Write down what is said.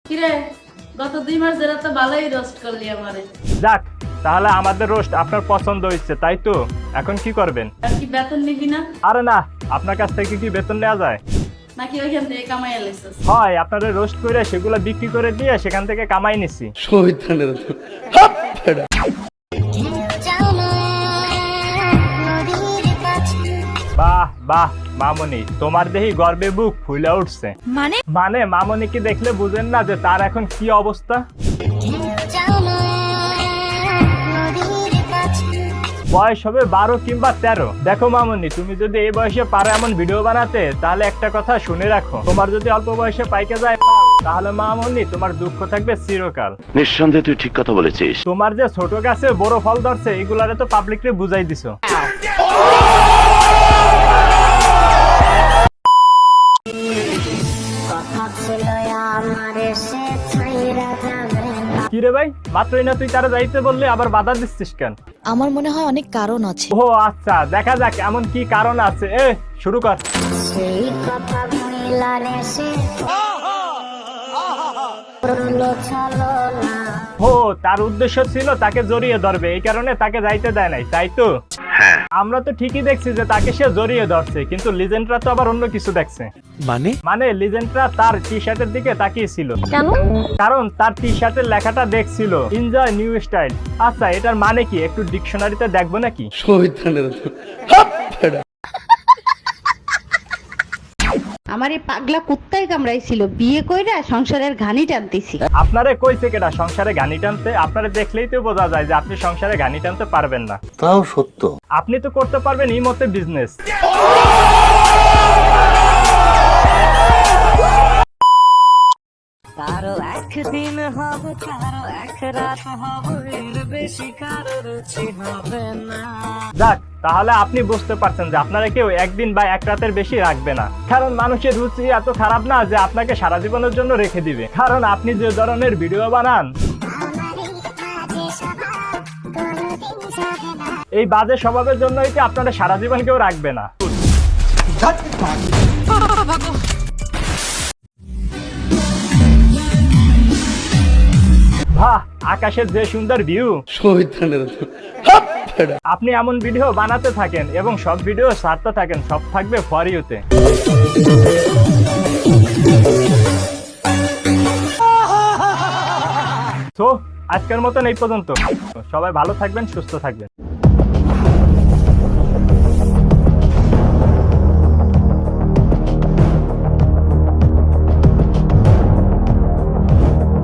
কিরে, গত 2 মাস ধরে তো ভালোই রোস্ট করলি আমারে। যাক, তাহলে আমাদের রোস্ট আপনার পছন্দ হয়েছে, তাই তো? এখন কি করবেন? আর কি বেতন নিবি না? আরে না, আপনার কাছ থেকে কি বেতন নেওয়া যায়? নাকি ওইখান থেকে কামাই আলাইছিস? হয়, আপনাদের রোস্ট করে সেগুলো বিক্রি করে দিয়ে সেখান থেকে কামাই নিছি। শহীদানের বাহ বাহ মামনি, তোমার দেখি গর্বে বুক ফুলে উঠছে। মানে মামনি কি দেখলে বুঝেন না যে তার এখন কি অবস্থা? বয়স হবে 12 কিংবা 13। দেখো মামনি, তুমি যদি এই বয়সে পারো এমন ভিডিও বানাতে, তাহলে একটা কথা শুনে রাখো, তোমার যদি অল্প বয়সে পাইকে যায় তাহলে মামনি তোমার দুঃখ থাকবে চিরকাল। নিঃসন্দেহে তুই ঠিক কথা বলেছিস। তোমার যে ছোট গাছে বড় ফল ধরছে, এগুলারে তো পাবলিকরে বুঝাই দিছো। কি রে ভাই, মাত্রই না তুই তারা যাইতে বললি, আবার বাধা দিচ্ছিস কেন? আমার মনে হয় অনেক কারণ আছে। ও আচ্ছা, দেখা যাক এমন কি কারণ আছে। শুরু কর। সেই কথা ভুলারে সে ও, তার উদ্দেশ্য ছিল তাকে জড়িয়ে ধরবে, এই কারণে তাকে যাইতে দেয় নাই, তাই তো? আমরা তো ঠিকই দেখছি যে তাকে সে জড়িয়ে ধরছে, কিন্তু লিজেন্ডরা তো আবার অন্য কিছু দেখছে। মানে লিজেন্ডরা তার টি শার্টের দিকে তাকিয়েছিল, কারণ তার টি শার্টের লেখাটা দেখছিল এনজয় নিউ স্টাইল। আচ্ছা, এটার মানে কি একটু ডিকশনারিতে দেখবো নাকি? শহীদানের আমার এই পাগলা কুত্তাই কামড়াইছিল, বিয়ে কইরা সংসারের ঘানি টানতেছি। আপনারে কইছে কেডা সংসারে গানি টানতে? আপনারে দেখলেই তো বোঝা যায় যে আপনি সংসারে গানি টানতে পারবেন না। তাও সত্য। আপনি তো করতে পারবেন এই মতে বিজনেস। কারো একদিন হবে, কারো এক রাত হবে, এর বেশি কারো রুচি হবে না। যাক, তাহলে আপনি বুঝতে পারছেন যে আপনারা কেউ একদিন বা এক রাতের বেশি রাখবে না, কারণ মানুষের রুচি এত খারাপ না যে আপনাকে সারা জীবনের জন্য রেখে দিবে। কারণ আপনি যে ধরনের ভিডিও বানান, এই বাজে স্বভাবের জন্যই কি আপনারা সারা জীবন কেউ রাখবে না। বাহ, আকাশের যে সুন্দর ভিউ। শহীদানের আপনি এমন ভিডিও বানাতে থাকেন এবং সব ভিডিও ছাড়তে থাকেন, সব থাকবে ফর ইউতে। তো আজকের মতন এই পর্যন্ত। সবাই ভালো থাকবেন, সুস্থ থাকবেন।